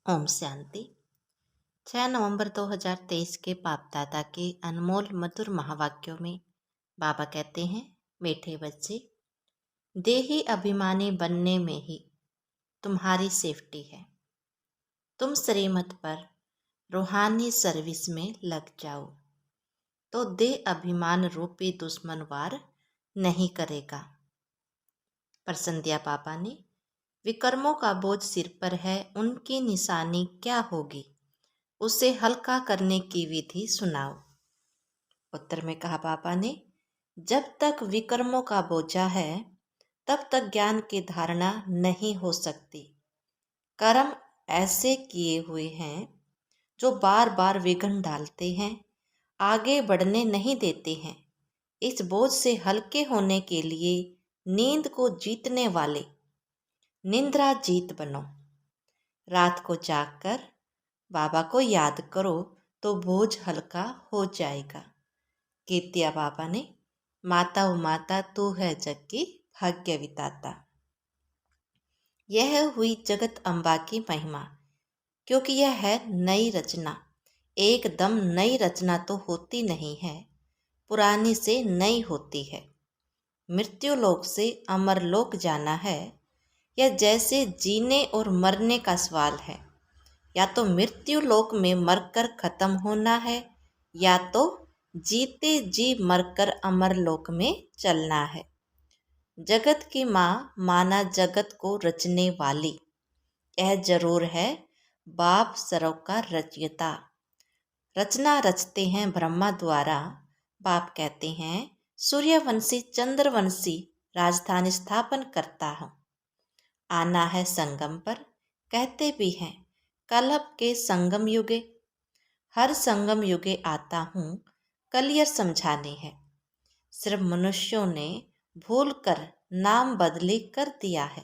ओम शांति। 6 नवंबर 2023 के बाप दादा के अनमोल मधुर महावाक्यों में बाबा कहते हैं, मीठे बच्चे, देही अभिमानी बनने में ही तुम्हारी सेफ्टी है। तुम श्रीमत पर रूहानी सर्विस में लग जाओ तो देह अभिमान रूपी दुश्मन वार नहीं करेगा। पर संध्या पापा ने विकर्मों का बोझ सिर पर है, उनकी निशानी क्या होगी, उसे हल्का करने की विधि सुनाओ। उत्तर में कहा पापा ने, जब तक विकर्मों का बोझा है तब तक ज्ञान की धारणा नहीं हो सकती। कर्म ऐसे किए हुए हैं जो बार बार विघ्न डालते हैं, आगे बढ़ने नहीं देते हैं। इस बोझ से हल्के होने के लिए नींद को जीतने वाले निंद्रा जीत बनो। रात को जागकर बाबा को याद करो तो बोझ हल्का हो जाएगा। कीर्तिया बाबा ने, माता ओ माता तू है जग की भाग्य विधाता। यह हुई जगत अम्बा की महिमा, क्योंकि यह है नई रचना। एकदम नई रचना तो होती नहीं है, पुरानी से नई होती है। मृत्यु लोक से अमर लोक जाना है, यह जैसे जीने और मरने का सवाल है। या तो मृत्यु लोक में मरकर खत्म होना है, या तो जीते जी मरकर अमर लोक में चलना है। जगत की माँ माना जगत को रचने वाली, यह जरूर है बाप सर्व का रचयिता। रचना रचते हैं ब्रह्मा द्वारा। बाप कहते हैं, सूर्यवंशी चंद्रवंशी राजधानी स्थापन करता हूँ। आना है संगम पर, कहते भी हैं कलप के संगम युगे। हर संगम युगे आता हूँ, कलियर समझाने है। सिर्फ मनुष्यों ने भूल कर नाम बदली कर दिया है।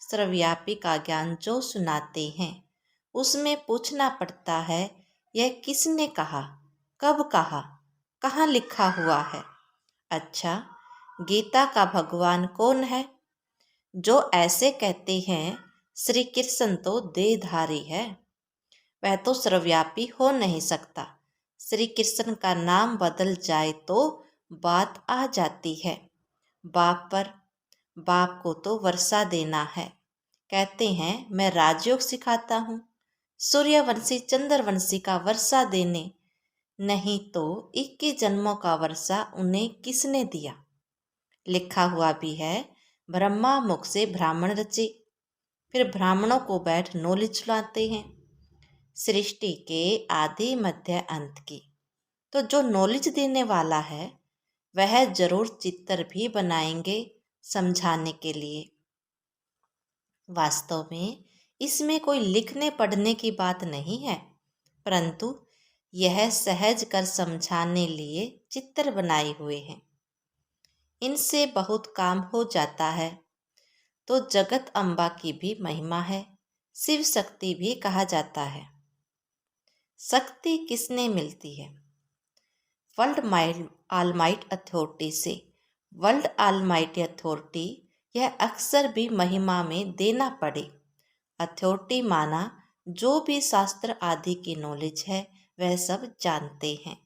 सर्वव्यापी का ज्ञान जो सुनाते हैं, उसमें पूछना पड़ता है, यह किसने कहा, कब कहा, कहाँ लिखा हुआ है। अच्छा, गीता का भगवान कौन है? जो ऐसे कहते हैं श्री कृष्ण तो देहधारी है, वह तो सर्वव्यापी हो नहीं सकता। श्री कृष्ण का नाम बदल जाए तो बात आ जाती है। बाप पर, बाप को तो वर्षा देना है। कहते हैं मैं राजयोग सिखाता हूँ। सूर्यवंशी चंद्रवंशी का वर्षा देने, नहीं तो 21 जन्मों का वर्षा उन्हें किसने दिया? लिखा हुआ भी है, ब्रह्मा मुख से ब्राह्मण रचे। फिर ब्राह्मणों को बैठ नॉलेज सुनाते हैं सृष्टि के आदि मध्य अंत की। तो जो नॉलेज देने वाला है वह जरूर चित्र भी बनाएंगे समझाने के लिए। वास्तव में इसमें कोई लिखने पढ़ने की बात नहीं है, परंतु यह सहज कर समझाने लिए चित्र बनाए हुए हैं। इनसे बहुत काम हो जाता है। तो जगत अम्बा की भी महिमा है, शिव शक्ति भी कहा जाता है। शक्ति किसने मिलती है? वर्ल्ड ऑलमाइट अथॉरिटी से। वर्ल्ड ऑलमाइटी अथॉरिटी, यह अक्सर भी महिमा में देना पड़े। अथॉरिटी माना जो भी शास्त्र आदि की नॉलेज है वह सब जानते हैं।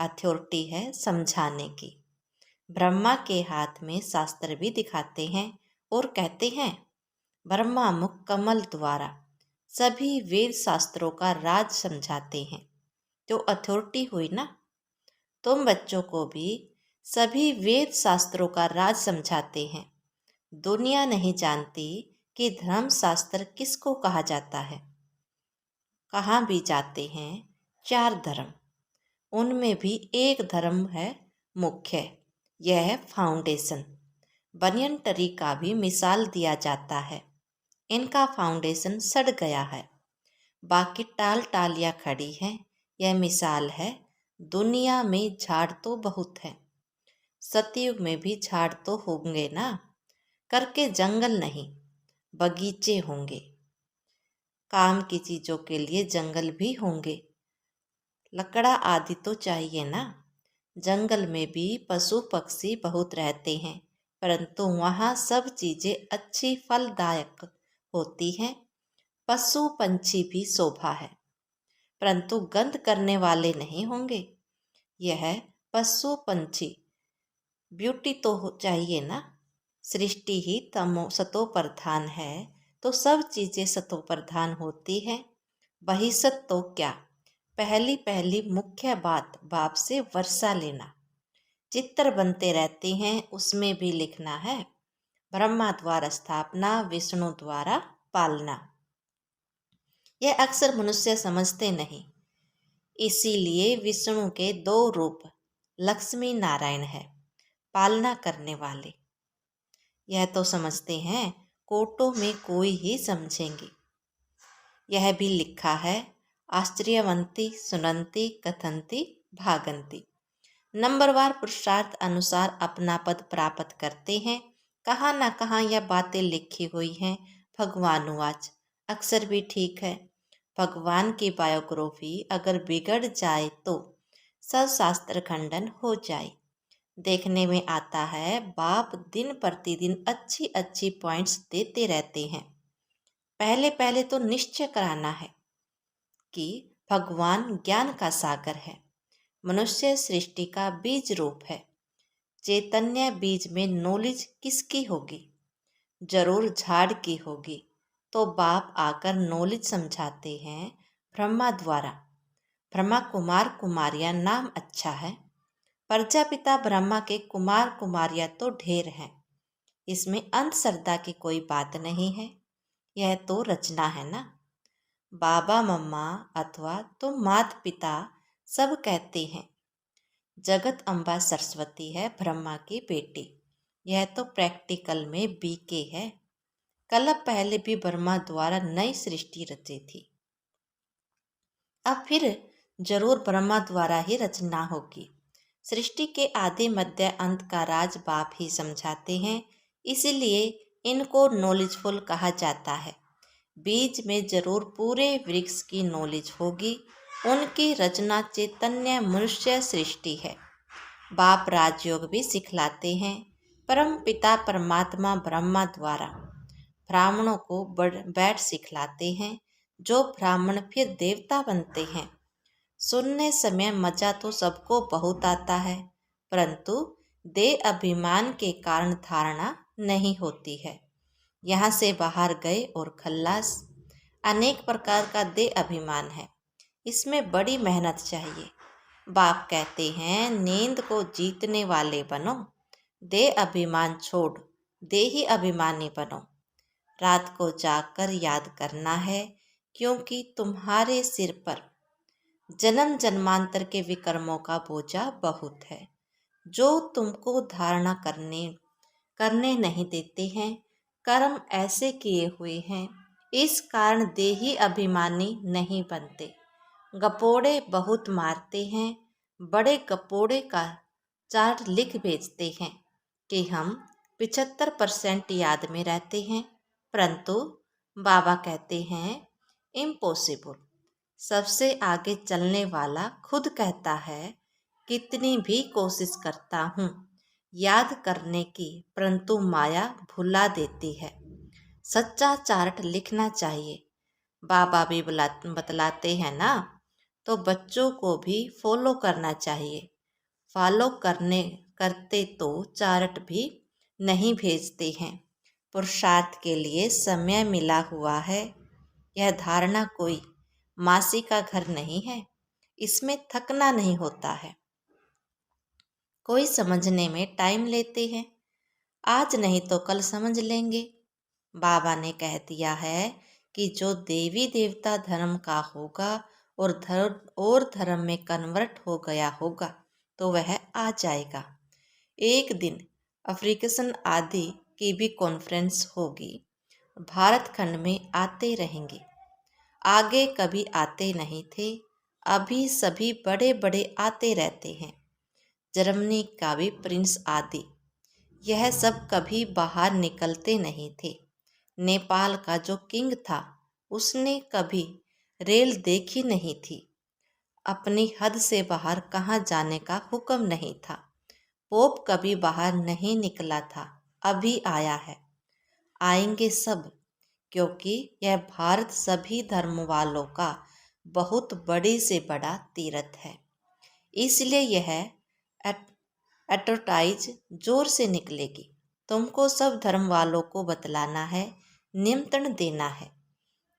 अथॉरिटी है समझाने की। ब्रह्मा के हाथ में शास्त्र भी दिखाते हैं और कहते हैं, ब्रह्मा मुख कमल द्वारा सभी वेद शास्त्रों का राज समझाते हैं। जो अथॉरिटी हुई ना, तुम बच्चों को भी सभी वेद शास्त्रों का राज समझाते हैं। दुनिया नहीं जानती कि धर्म शास्त्र किसको कहा जाता है। कहाँ भी जाते हैं 4 धर्म, उनमें भी एक धर्म है मुख्य, यह है फाउंडेशन। बनियन ट्री का भी मिसाल दिया जाता है। इनका फाउंडेशन सड़ गया है, बाकी टाल टालियाँ खड़ी हैं। यह मिसाल है, दुनिया में झाड़ तो बहुत है, सतयुग में भी झाड़ तो होंगे ना, करके जंगल नहीं बगीचे होंगे। काम की चीज़ों के लिए जंगल भी होंगे, लकड़ा आदि तो चाहिए ना। जंगल में भी पशु पक्षी बहुत रहते हैं, परंतु वहाँ सब चीज़ें अच्छी फलदायक होती हैं। पशु पंछी भी शोभा है, परंतु गंध करने वाले नहीं होंगे। यह पशु पंछी ब्यूटी तो चाहिए ना। सृष्टि ही तमो सतो प्रधान है, तो सब चीजें सतो प्रधान होती हैं। वही सत तो क्या, पहली पहली मुख्य बात बाप से वर्षा लेना। चित्र बनते रहते हैं, उसमें भी लिखना है, ब्रह्मा द्वारा स्थापना, विष्णु द्वारा पालना। यह अक्सर मनुष्य समझते नहीं। इसीलिए विष्णु के दो रूप लक्ष्मी नारायण है, पालना करने वाले। यह तो समझते हैं, कोटों में कोई ही समझेंगे। यह भी लिखा है, आश्चर्यवंती सुनंती कथंती भागंती। नंबरवार पुरुषार्थ अनुसार अपना पद प्राप्त करते हैं। कहाँ ना कहाँ यह बातें लिखी हुई हैं। भगवानुवाच, अक्सर भी ठीक है। भगवान की बायोग्राफी अगर बिगड़ जाए तो सब शास्त्र खंडन हो जाए। देखने में आता है, बाप दिन प्रतिदिन अच्छी अच्छी पॉइंट्स देते रहते हैं। पहले पहले तो निश्चय कराना है कि भगवान ज्ञान का सागर है, मनुष्य सृष्टि का बीज रूप है। चैतन्य बीज में नॉलेज किसकी होगी? जरूर झाड़ की होगी। तो बाप आकर नॉलेज समझाते हैं ब्रह्मा द्वारा। ब्रह्मा कुमार कुमारियां नाम अच्छा है। प्रजापिता ब्रह्मा के कुमार कुमारियां तो ढेर हैं, इसमें अंधश्रद्धा की कोई बात नहीं है। यह तो रचना है ना। बाबा मम्मा अथवा तो माता पिता सब कहते हैं जगत अम्बा सरस्वती है ब्रह्मा की बेटी। यह तो प्रैक्टिकल में बीके है। कल्प पहले भी ब्रह्मा द्वारा नई सृष्टि रची थी, अब फिर जरूर ब्रह्मा द्वारा ही रचना होगी। सृष्टि के आदि मध्य अंत का राज बाप ही समझाते हैं, इसलिए इनको नॉलेजफुल कहा जाता है। बीज में जरूर पूरे वृक्ष की नॉलेज होगी। उनकी रचना चैतन्य मनुष्य सृष्टि है। बाप राजयोग भी सिखलाते हैं। परम पिता परमात्मा ब्रह्मा द्वारा ब्राह्मणों को बैठ सिखलाते हैं, जो ब्राह्मण फिर देवता बनते हैं। सुनने समय मजा तो सबको बहुत आता है, परंतु देह अभिमान के कारण धारणा नहीं होती है। यहाँ से बाहर गए और खल्लास। अनेक प्रकार का देह अभिमान है, इसमें बड़ी मेहनत चाहिए। बाप कहते हैं, नींद को जीतने वाले बनो, देह अभिमान छोड़ देही अभिमानी बनो। रात को जागकर याद करना है, क्योंकि तुम्हारे सिर पर जन्म जन्मांतर के विकर्मों का बोझा बहुत है, जो तुमको धारणा करने नहीं देते हैं। कर्म ऐसे किए हुए हैं, इस कारण देही अभिमानी नहीं बनते। गपोड़े बहुत मारते हैं, बड़े गपोड़े का चार्ट लिख भेजते हैं कि हम 75% याद में रहते हैं, परंतु बाबा कहते हैं इम्पॉसिबल। सबसे आगे चलने वाला खुद कहता है, कितनी भी कोशिश करता हूँ याद करने की, परंतु माया भुला देती है। सच्चा चार्ट लिखना चाहिए। बाबा भी बतलाते हैं ना, तो बच्चों को भी फॉलो करना चाहिए। फॉलो करते तो चार्ट भी नहीं भेजते हैं। पुरुषार्थ के लिए समय मिला हुआ है। यह धारणा कोई मासी का घर नहीं है, इसमें थकना नहीं होता है। कोई समझने में टाइम लेते हैं, आज नहीं तो कल समझ लेंगे। बाबा ने कह दिया है कि जो देवी देवता धर्म का होगा और धर्म में कन्वर्ट हो गया होगा, तो वह आ जाएगा। एक दिन अफ्रीकन आदि की भी कॉन्फ्रेंस होगी, भारत खंड में आते रहेंगे। आगे कभी आते नहीं थे, अभी सभी बड़े बड़े आते रहते हैं। जर्मनी का भी प्रिंस आदि, यह सब कभी बाहर निकलते नहीं थे। नेपाल का जो किंग था, उसने कभी रेल देखी नहीं थी। अपनी हद से बाहर कहाँ जाने का हुक्म नहीं था। पोप कभी बाहर नहीं निकला था, अभी आया है। आएंगे सब, क्योंकि यह भारत सभी धर्म वालों का बहुत बड़े से बड़ा तीर्थ है। इसलिए यह एडवर्टाइज जोर से निकलेगी। तुमको सब धर्म वालों को बतलाना है, निमंत्रण देना है।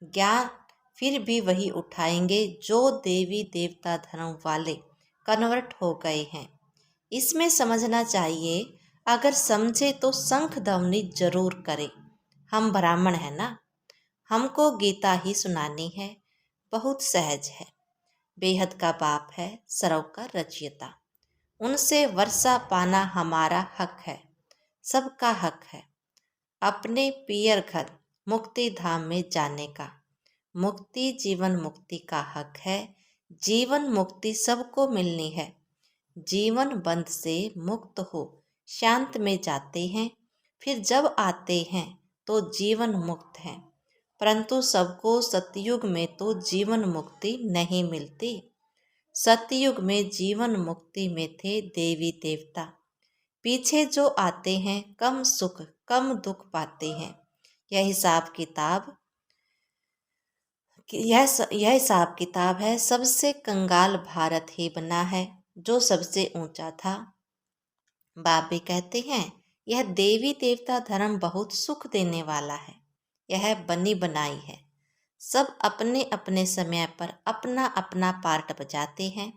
ज्ञान फिर भी वही उठाएंगे जो देवी देवता धर्म वाले कन्वर्ट हो गए हैं। इसमें समझना चाहिए, अगर समझे तो शंख ध्वनि जरूर करे। हम ब्राह्मण हैं ना, हमको गीता ही सुनानी है। बहुत सहज है। बेहद का बाप है, सर्व का रचयिता। उनसे वर्षा पाना हमारा हक है, सबका हक है। अपने पियर घर मुक्ति धाम में जाने का। मुक्ति जीवन मुक्ति का हक है। जीवन मुक्ति सबको मिलनी है। जीवन बंध से मुक्त हो शांत में जाते हैं, फिर जब आते हैं तो जीवन मुक्त हैं। परंतु सबको सतयुग में तो जीवन मुक्ति नहीं मिलती। सतयुग में जीवन मुक्ति में थे देवी देवता। पीछे जो आते हैं कम सुख कम दुख पाते हैं। यह हिसाब किताब है। सबसे कंगाल भारत ही बना है, जो सबसे ऊंचा था। बाबे कहते हैं, यह देवी देवता धर्म बहुत सुख देने वाला है। यह बनी बनाई है। सब अपने अपने समय पर अपना अपना पार्ट बजाते हैं।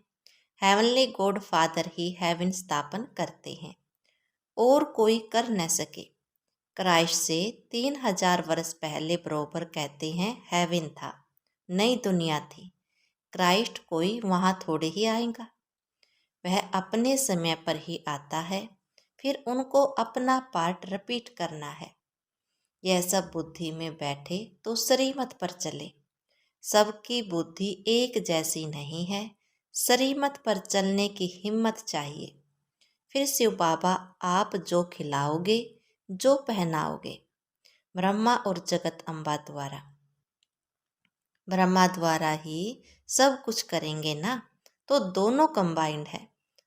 हेवनली गॉड फादर ही हेवन स्थापन करते हैं और कोई कर न सके। क्राइस्ट से 3000 वर्ष पहले बरोबर कहते हैं हेवन था, नई दुनिया थी। क्राइस्ट कोई वहाँ थोड़े ही आएगा, वह अपने समय पर ही आता है। फिर उनको अपना पार्ट रिपीट करना है। यह सब बुद्धि में बैठे तो श्रीमत पर चले। सबकी बुद्धि एक जैसी नहीं है। श्रीमत पर चलने की हिम्मत चाहिए। फिर शिव बाबा आप जो खिलाओगे, जो पहनाओगे, ब्रह्मा और जगत अम्बा द्वारा। ब्रह्मा द्वारा ही सब कुछ करेंगे ना, तो दोनों कंबाइंड है।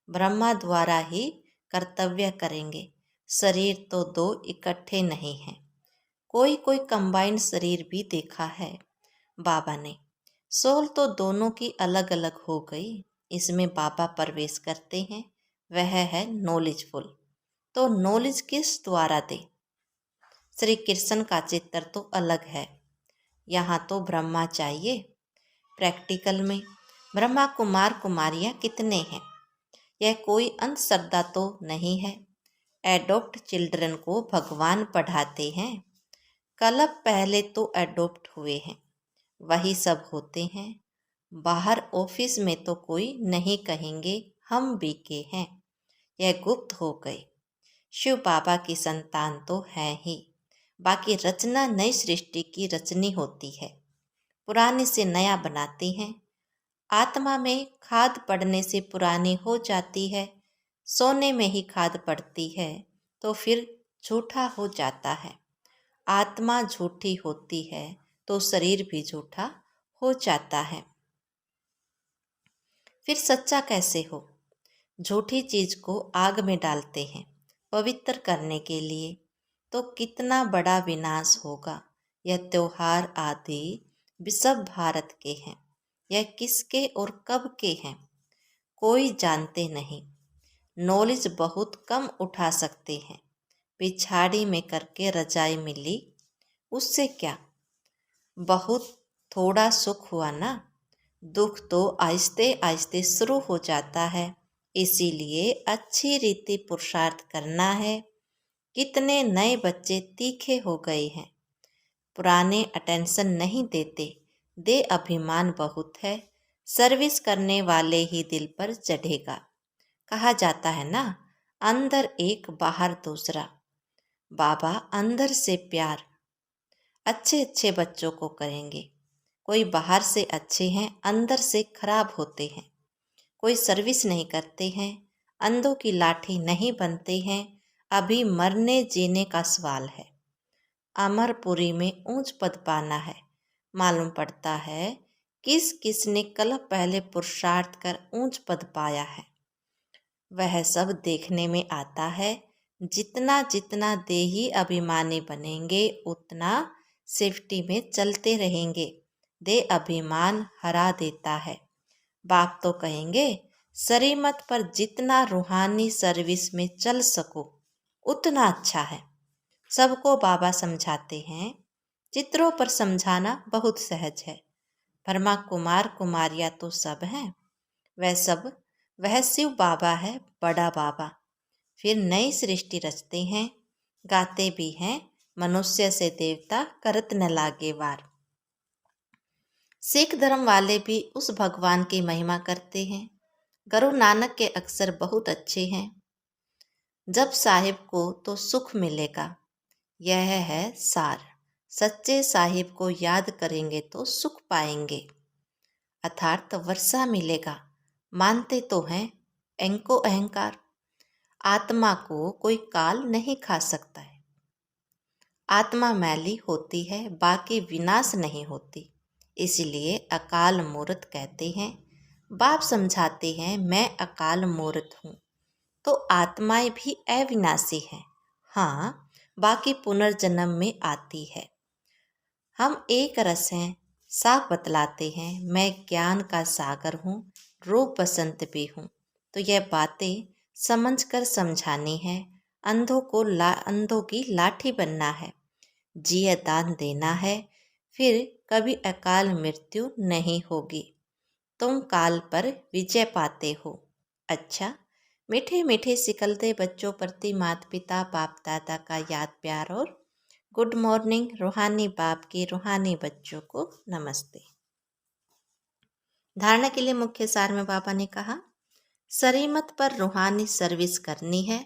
ब्रह्मा द्वारा ही कर्तव्य करेंगे। शरीर तो दो इकट्ठे नहीं हैं। कोई कोई कंबाइंड शरीर भी देखा है बाबा ने। सोल तो दोनों की अलग अलग हो गई। इसमें बाबा प्रवेश करते हैं, वह है नॉलेजफुल। तो नॉलेज किस द्वारा दे? श्री कृष्ण का चित्र तो अलग है, यहाँ तो ब्रह्मा चाहिए। प्रैक्टिकल में ब्रह्मा कुमार कुमारियाँ कितने हैं? यह कोई अंधश्रद्धा तो नहीं है। एडॉप्ट चिल्ड्रन को भगवान पढ़ाते हैं। कल्प पहले तो एडॉप्ट हुए हैं, वही सब होते हैं। बाहर ऑफिस में तो कोई नहीं कहेंगे हम बीके हैं, यह गुप्त हो गए। शिव बाबा की संतान तो है ही, बाकी रचना नई सृष्टि की रचनी होती है। पुराने से नया बनाते हैं। आत्मा में खाद पड़ने से पुरानी हो जाती है। सोने में ही खाद पड़ती है तो फिर झूठा हो जाता है। आत्मा झूठी होती है तो शरीर भी झूठा हो जाता है। फिर सच्चा कैसे हो? झूठी चीज को आग में डालते हैं पवित्र करने के लिए, तो कितना बड़ा विनाश होगा। यह त्योहार आदि भी सब भारत के हैं। यह किसके और कब के हैं कोई जानते नहीं। नॉलेज बहुत कम उठा सकते हैं। पिछाड़ी में करके रजाई मिली, उससे क्या? बहुत थोड़ा सुख हुआ ना। दुख तो आहिस्ते आहिस्ते शुरू हो जाता है। इसीलिए अच्छी रीति पुरुषार्थ करना है। कितने नए बच्चे तीखे हो गए हैं, पुराने अटेंशन नहीं देते। दे अभिमान बहुत है, सर्विस करने वाले ही दिल पर चढ़ेगा। कहा जाता है ना, अंदर एक बाहर दूसरा। बाबा अंदर से प्यार अच्छे अच्छे बच्चों को करेंगे। कोई बाहर से अच्छे हैं, अंदर से खराब होते हैं। कोई सर्विस नहीं करते हैं, अंधों की लाठी नहीं बनते हैं। अभी मरने जीने का सवाल है। अमरपुरी में ऊंच पद पाना है। मालूम पड़ता है किस किस ने कल पहले पुरुषार्थ कर ऊंच पद पाया है। वह सब देखने में आता है। जितना जितना देही अभिमानी बनेंगे, उतना सेफ्टी में चलते रहेंगे, दे अभिमान हरा देता है। बाप तो कहेंगे शरीमत पर जितना रूहानी सर्विस में चल सको उतना अच्छा है। सबको बाबा समझाते हैं। चित्रों पर समझाना बहुत सहज है। ब्रह्मा कुमार कुमारियाँ तो सब हैं। वह शिव बाबा है, बड़ा बाबा। फिर नई सृष्टि रचते हैं, गाते भी हैं, मनुष्य से देवता करत न लागे वार। सिख धर्म वाले भी उस भगवान की महिमा करते हैं। गुरु नानक के अक्षर बहुत अच्छे हैं। जब साहिब को तो सुख मिलेगा, यह है सार। सच्चे साहिब को याद करेंगे तो सुख पाएंगे, अर्थात वर्षा मिलेगा। मानते तो हैं इनको अहंकार। आत्मा को कोई काल नहीं खा सकता है। आत्मा मैली होती है, बाकी विनाश नहीं होती। इसलिए अकाल मूर्त कहते हैं। बाप समझाते हैं मैं अकाल मूर्त हूँ। तो आत्माएं भी अविनाशी हैं। हाँ, बाकी पुनर्जन्म में आती है। हम एक रस हैं, साफ बतलाते हैं मैं ज्ञान का सागर हूँ, रूप बसंत भी हूँ। तो यह बातें समझकर समझानी है। अंधों की लाठी बनना है, जिया दान देना है, फिर कभी अकाल मृत्यु नहीं होगी। तुम काल पर विजय पाते हो। अच्छा, मीठे मीठे सिकलते बच्चों प्रति माता पिता बाप दादा का याद प्यार और गुड मॉर्निंग। रूहानी बाप की रूहानी बच्चों को नमस्ते। धारणा के लिए मुख्य सार में बाबा ने कहा, शरीमत पर रूहानी सर्विस करनी है,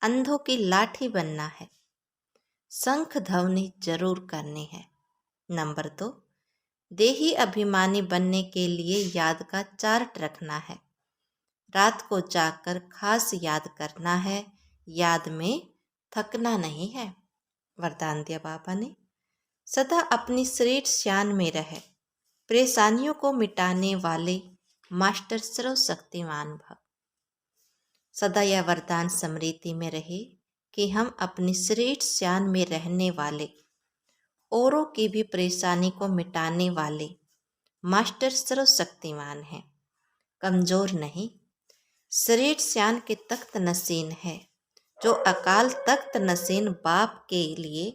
अंधों की लाठी बनना है, शंख ध्वनि जरूर करनी है। नंबर 2, देही अभिमानी बनने के लिए याद का चार्ट रखना है। रात को जाकर खास याद करना है, याद में थकना नहीं है। वरदान दिया बाबा ने, सदा अपनी श्रेष्ठ शान में रहे, परेशानियों को मिटाने वाले मास्टर सर्वशक्तिमान भव। सदा यह वरदान स्मृति में रहे कि हम अपनी श्रेष्ठ शान में रहने वाले, औरों की भी परेशानी को मिटाने वाले मास्टर सर्वशक्तिमान हैं, कमजोर नहीं। श्रेष्ठ शान के तख्त नसीन है, जो अकाल तख्त नसीन बाप के लिए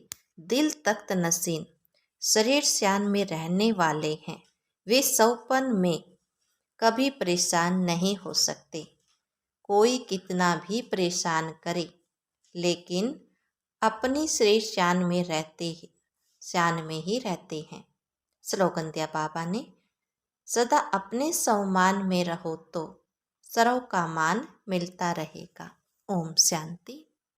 दिल तख्त नसीन श्रेष्ठ शान में रहने वाले हैं। वे सौपन में कभी परेशान नहीं हो सकते। कोई कितना भी परेशान करे, लेकिन अपनी श्रेष्ठ शान में ही रहते हैं। स्लोगन दिया बाबा ने, सदा अपने सम्मान में रहो तो सर्व का मान मिलता रहेगा। ओम शांति।